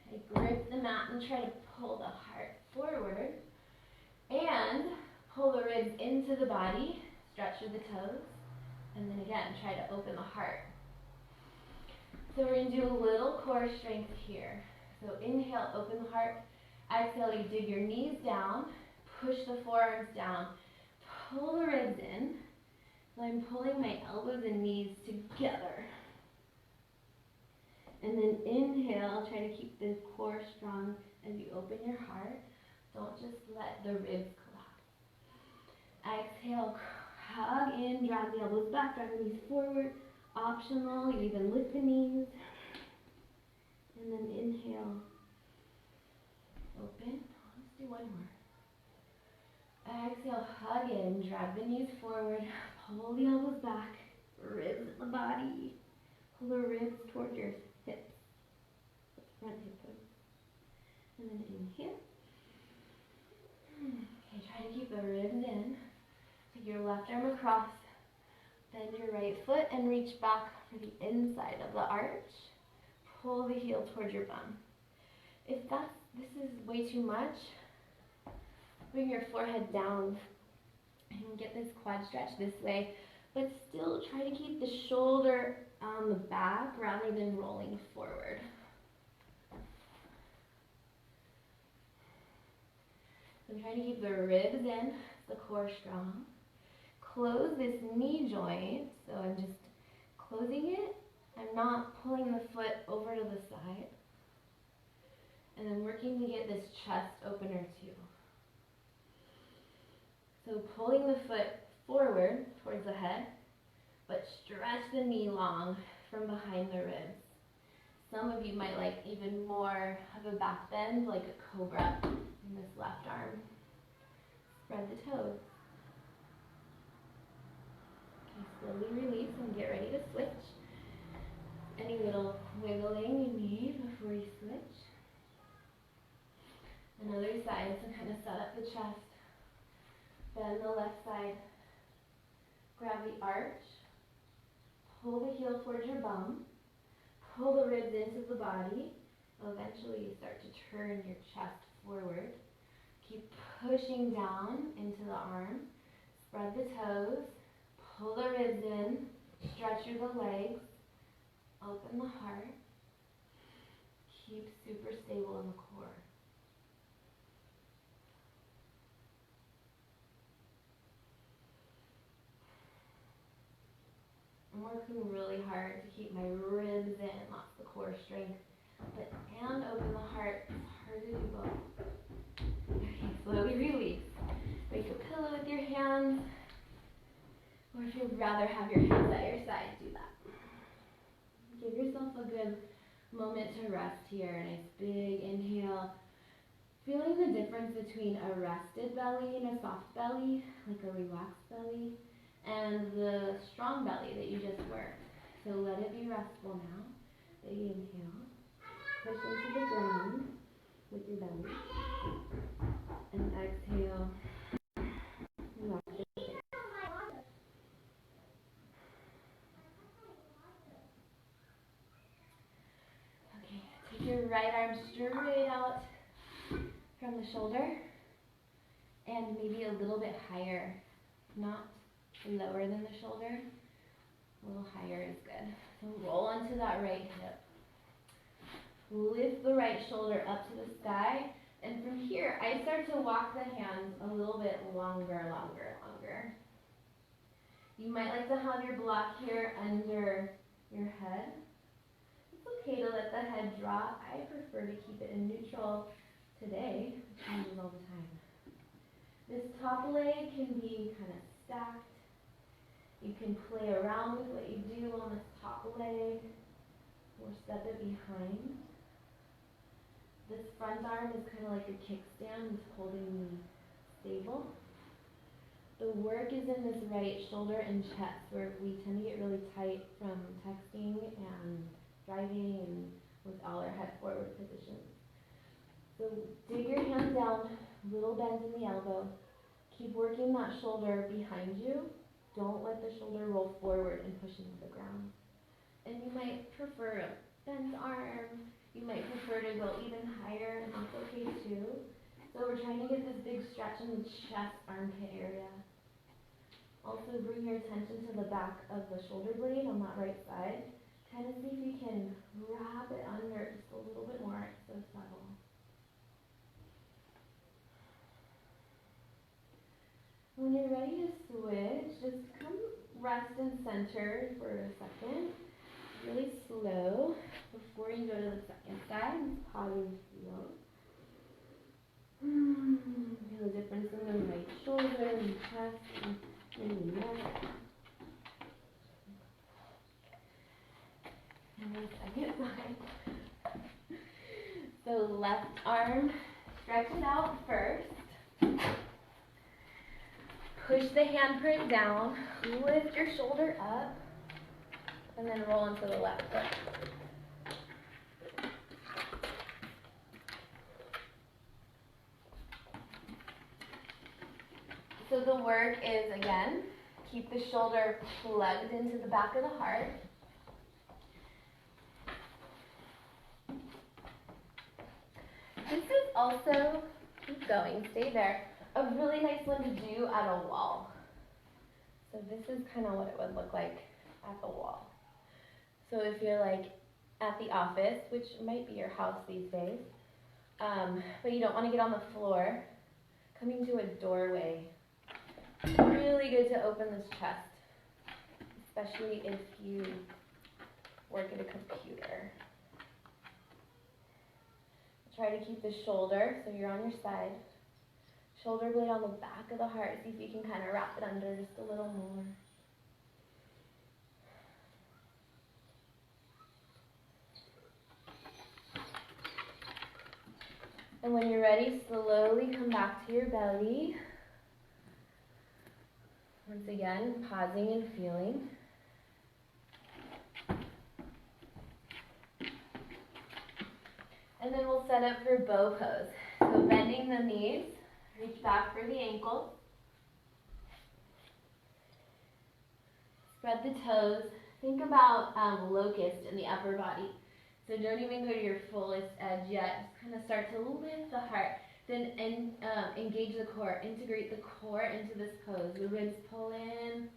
I grip the mat and try to pull the heart forward. And pull the ribs into the body. Stretch through the toes. And then again, try to open the heart. So we're going to do a little core strength here. So inhale, open the heart. Exhale, you dig your knees down, push the forearms down, pull the ribs in. So I'm pulling my elbows and knees together. And then inhale, try to keep the core strong as you open your heart. Don't just let the ribs collapse. Exhale, hug in, drag the elbows back, drag the knees forward. Optional, you even lift the knees. And then inhale. Open. Let's do one more. Exhale, hug in, drag the knees forward, pull the elbows back, ribs in the body. Pull the ribs towards your hips. Front hip pose. And then inhale. Okay, try to keep the ribs in. Take your left arm across, bend your right foot and reach back for the inside of the arch. Pull the heel towards your bum. If this is way too much, bring your forehead down and get this quad stretch this way, but still try to keep the shoulder on the back rather than rolling forward. So I'm trying to keep the ribs in, the core strong. Close this knee joint, so I'm just closing it. I'm not pulling the foot over to the side. And then working to get this chest opener too. So pulling the foot forward towards the head, but stretch the knee long from behind the ribs. Some of you might like even more of a back bend, like a cobra in this left arm. Spread the toes. Okay, slowly release and get ready to switch. Any little wiggling you need before you switch. Another side, so kind of set up the chest. Bend the left side. Grab the arch. Pull the heel towards your bum. Pull the ribs into the body. Eventually you start to turn your chest forward. Keep pushing down into the arm. Spread the toes. Pull the ribs in. Stretch through the legs. Open the heart. Keep super stable in the core. I'm working really hard to keep my ribs in, lots of core strength, and open the heart. It's hard to do both. Okay, slowly release. Make a pillow with your hands, or if you'd rather have your hands at your side, do that. Give yourself a good moment to rest here. Nice big inhale. Feeling the difference between a rested belly and a soft belly, like a relaxed belly, and the strong belly that you just worked. So let it be restful now. Big inhale. Push into the ground with your belly. And exhale. Relax your face. Okay, take your right arm straight out from the shoulder. And maybe a little bit higher, not lower than the shoulder. A little higher is good. So roll onto that right hip. Lift the right shoulder up to the sky. And from here, I start to walk the hands a little bit longer. You might like to have your block here under your head. It's okay to let the head drop. I prefer to keep it in neutral today. It changes all the time. This top leg can be kind of stacked. You can play around with what you do on this top leg or step it behind. This front arm is kind of like a kickstand. It's holding me stable. The work is in this right shoulder and chest where we tend to get really tight from texting and driving and with all our head forward positions. So dig your hands down, little bend in the elbow. Keep working that shoulder behind you. Don't let the shoulder roll forward and push into the ground. And you might prefer a bent arm. You might prefer to go even higher, and that's okay too. So we're trying to get this big stretch in the chest, armpit area. Also bring your attention to the back of the shoulder blade on that right side. Kind of see if you can wrap it under just a little bit more. It's so subtle. When you're ready to switch, just come rest and center for a second. Really slow before you go to the second side. Just pause and feel. Feel the difference in the right shoulder and chest and the neck. And the second side. So left arm, stretch it out first. Push the handprint down, lift your shoulder up, and then roll into the left foot. So the work is, again, keep the shoulder plugged into the back of the heart. This is also, keep going, stay there, a really nice one to do at a wall. So this is kind of what it would look like at the wall. So if you're like at the office, which might be your house these days, but you don't want to get on the floor, coming to a doorway. Really good to open this chest, especially if you work at a computer. Try to keep the shoulder, so you're on your side. Shoulder blade on the back of the heart. See if you can kind of wrap it under just a little more. And when you're ready, slowly come back to your belly. Once again, pausing and feeling. And then we'll set up for bow pose. So bending the knees, reach back for the ankles. Spread the toes. Think about locust in the upper body. So don't even go to your fullest edge yet. Just kind of start to lift the heart. Then engage the core. Integrate the core into this pose. The ribs pull in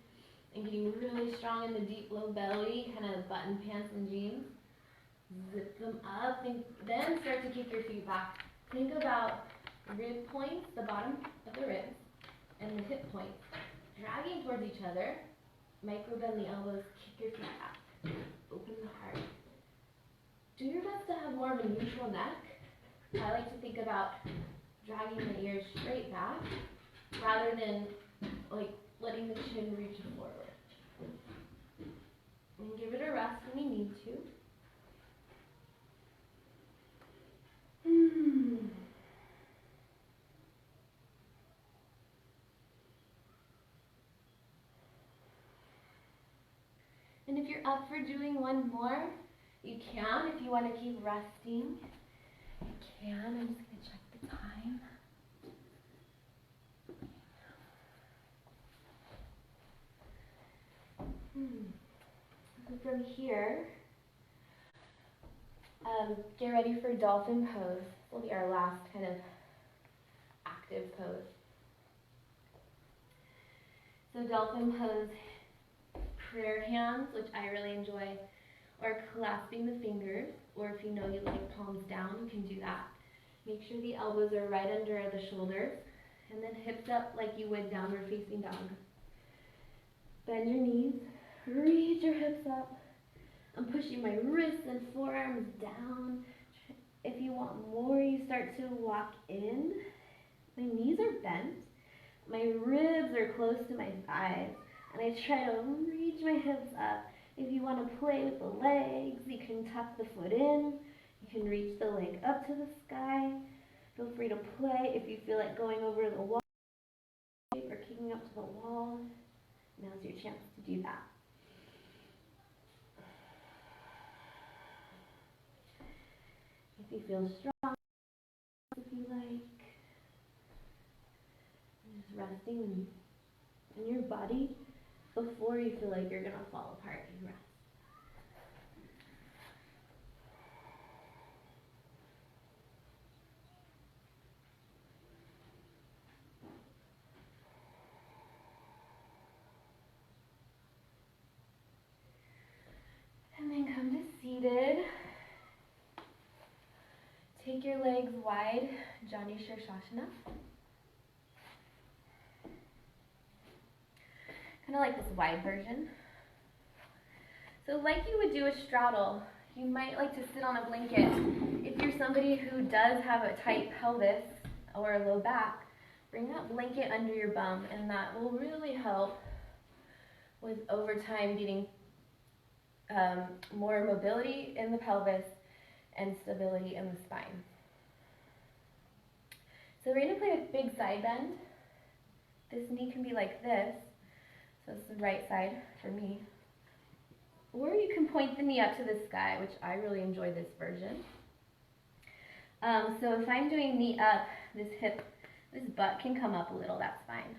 and getting really strong in the deep low belly, kind of button pants and jeans. Zip them up, and then start to kick your feet back. Think about rib points, the bottom of the ribs, and the hip points, dragging towards each other. Micro bend the elbows, kick your feet back. Open the heart. Do your best to have more of a neutral neck. I like to think about dragging the ears straight back rather than like letting the chin reach forward. And give it a rest when you need to. And if you're up for doing one more, you can. If you want to keep resting, you can. I'm just going to check the time. So from here, get ready for dolphin pose. This will be our last kind of active pose. So dolphin pose, prayer hands, which I really enjoy, or clasping the fingers, or if you know you like palms down, you can do that. Make sure the elbows are right under the shoulders, and then hips up like you would downward facing dog. Bend your knees, reach your hips up. I'm pushing my wrists and forearms down. If you want more, you start to walk in. My knees are bent. My ribs are close to my thighs. And I try to reach my hips up. If you want to play with the legs, you can tuck the foot in. You can reach the leg up to the sky. Feel free to play if you feel like going over the wall or kicking up to the wall. Now's your chance to do that. If you feel strong, if you like, just resting in your body before you feel like you're going to fall apart. You rest. And then come to seated. Take your legs wide, Jani Shirshasana. Kind of like this wide version. So like you would do a straddle, you might like to sit on a blanket. If you're somebody who does have a tight pelvis or a low back, bring that blanket under your bum, and that will really help with over time getting more mobility in the pelvis and stability in the spine. So we're going to play with big side bend. This knee can be like this. So it's the right side for me. Or you can point the knee up to the sky, which I really enjoy this version. So if I'm doing knee up, this hip, this butt can come up a little, that's fine.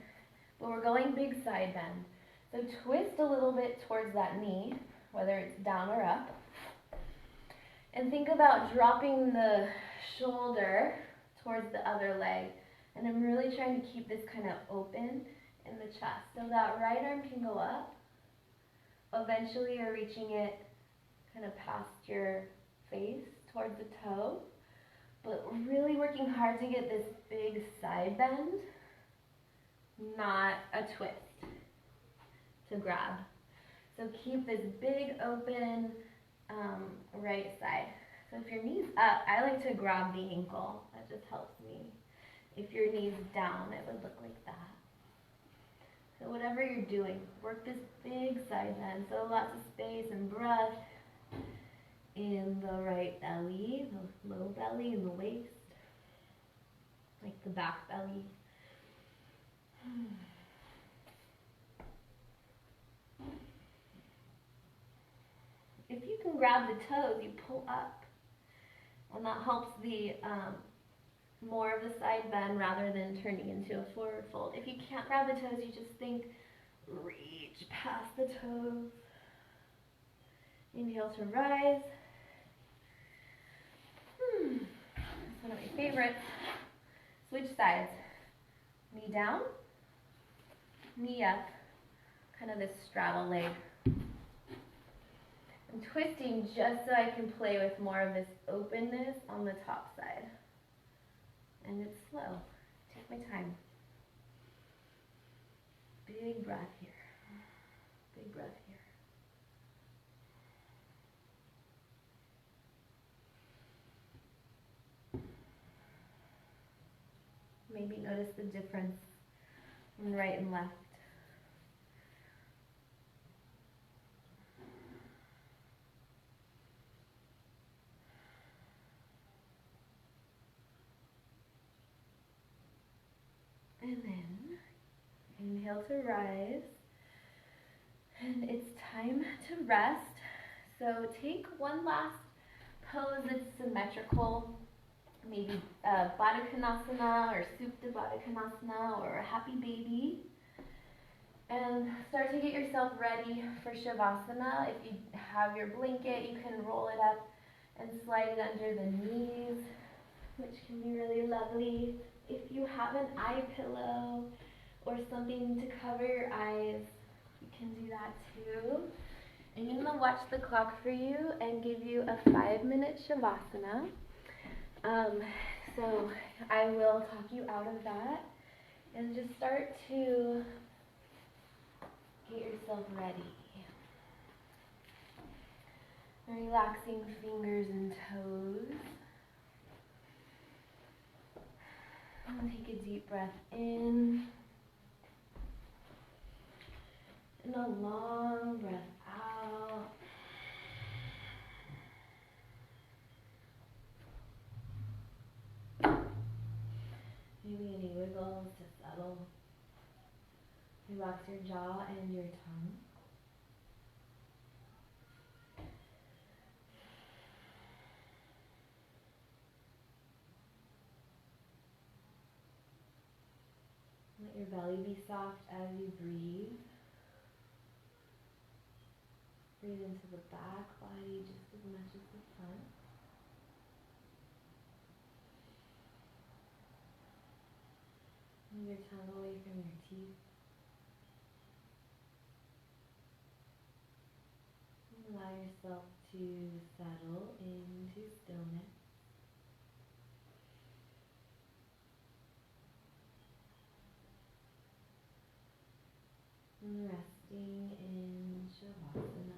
But we're going big side bend. So twist a little bit towards that knee, whether it's down or up. And think about dropping the shoulder towards the other leg. And I'm really trying to keep this kind of open in the chest. So that right arm can go up. Eventually you're reaching it kind of past your face towards the toe. But really working hard to get this big side bend, not a twist to grab. So keep this big open right side. So if your knee's up, I like to grab the ankle. That just helps me. If your knee's down, it would look like that. So whatever you're doing, work this big side bend. So lots of space and breath in the right belly, the low belly and the waist, like the back belly. If you can grab the toes, you pull up, and that helps the more of the side bend rather than turning into a forward fold. If you can't grab the toes, you just think, reach past the toes. Inhale to rise. That's one of my favorites. Switch sides. Knee down, knee up, kind of this straddle leg. I'm twisting just so I can play with more of this openness on the top side. And it's slow. Take my time. Big breath here. Big breath here. Maybe notice the difference in right and left. And then inhale to rise. And it's time to rest. So take one last pose that's symmetrical. Maybe Baddha Konasana or Supta Baddha Konasana or a happy baby. And start to get yourself ready for Shavasana. If you have your blanket, you can roll it up and slide it under the knees, which can be really lovely. If you have an eye pillow or something to cover your eyes, you can do that too. I'm going to watch the clock for you and give you a 5-minute Shavasana. So I will talk you out of that and just start to get yourself ready. Relaxing fingers and toes. And take a deep breath in. And a long breath out. Maybe any wiggles to settle. Relax your jaw and your tongue. Let your belly be soft as you breathe. Breathe into the back body just as much as the front. Move your tongue away from your teeth. And allow yourself to settle into stillness. And resting in Shavasana.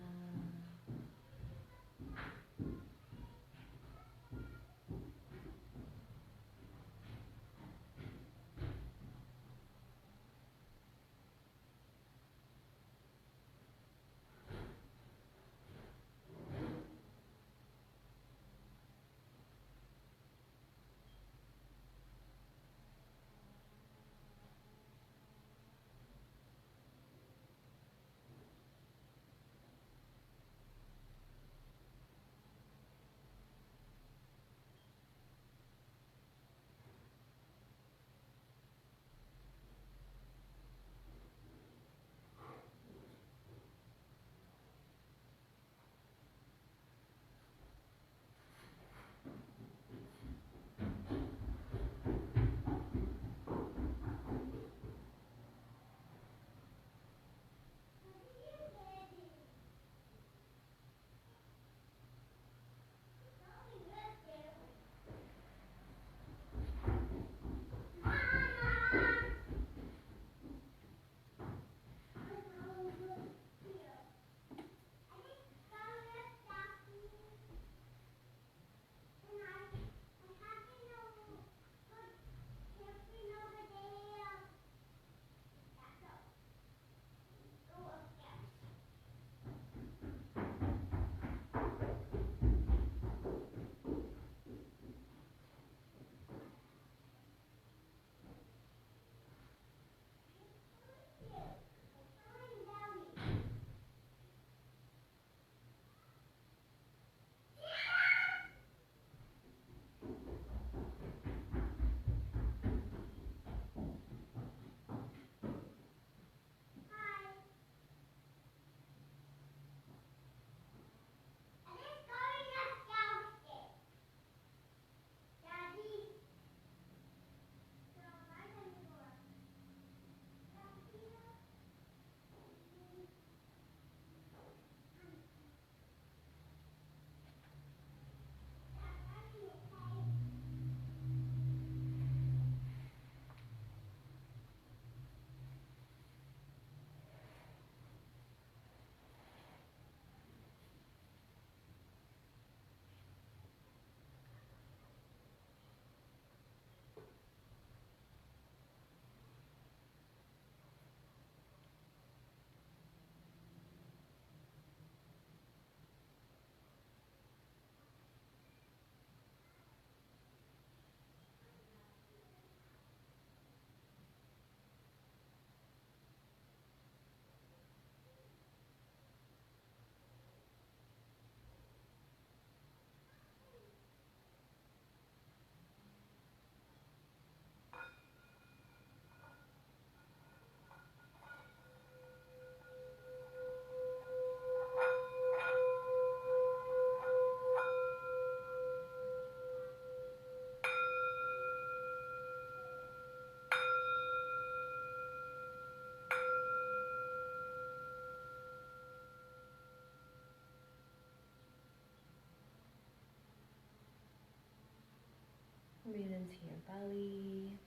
into your belly,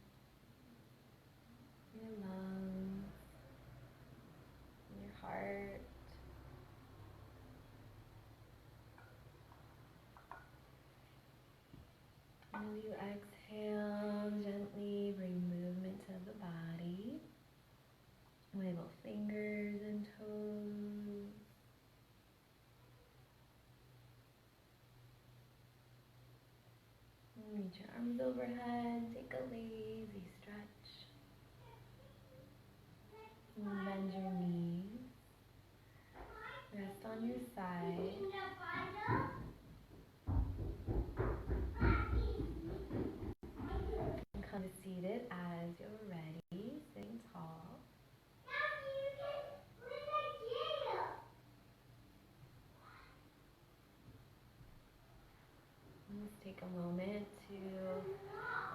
your lungs, your heart. As you exhale, gently bring movement to the body. Wiggle fingers and toes. Reach your arms overhead, take a lazy stretch. Bend your knees. Rest on your side. And come seated as you're ready, sitting tall. Just take a moment to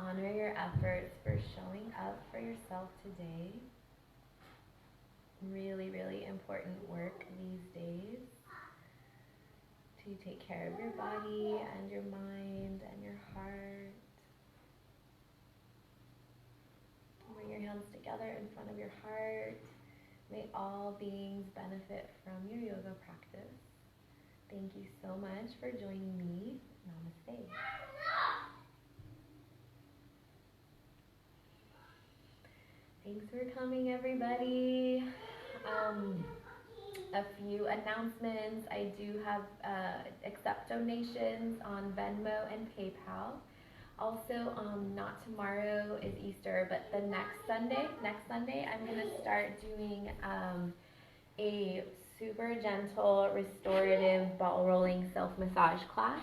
honor your efforts for showing up for yourself today. Really, really important work these days to take care of your body and your mind and your heart. Bring your hands together in front of your heart. May all beings benefit from your yoga practice. Thank you so much for joining me. Namaste. Thanks for coming, everybody. A few announcements. I do have accept donations on Venmo and PayPal. Also, not tomorrow is Easter, but the next Sunday, I'm going to start doing a super gentle, restorative ball rolling self-massage class.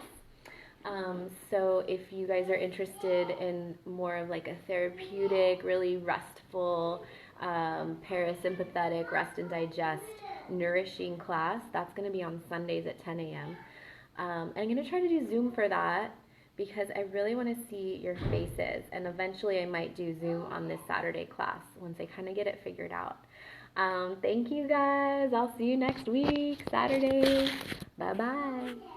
So if you guys are interested in more of like a therapeutic, really restful, parasympathetic, rest and digest, nourishing class, that's going to be on Sundays at 10 a.m. I'm going to try to do Zoom for that because I really want to see your faces, and eventually I might do Zoom on this Saturday class once I kind of get it figured out. Thank you guys. I'll see you next week, Saturday. Bye-bye.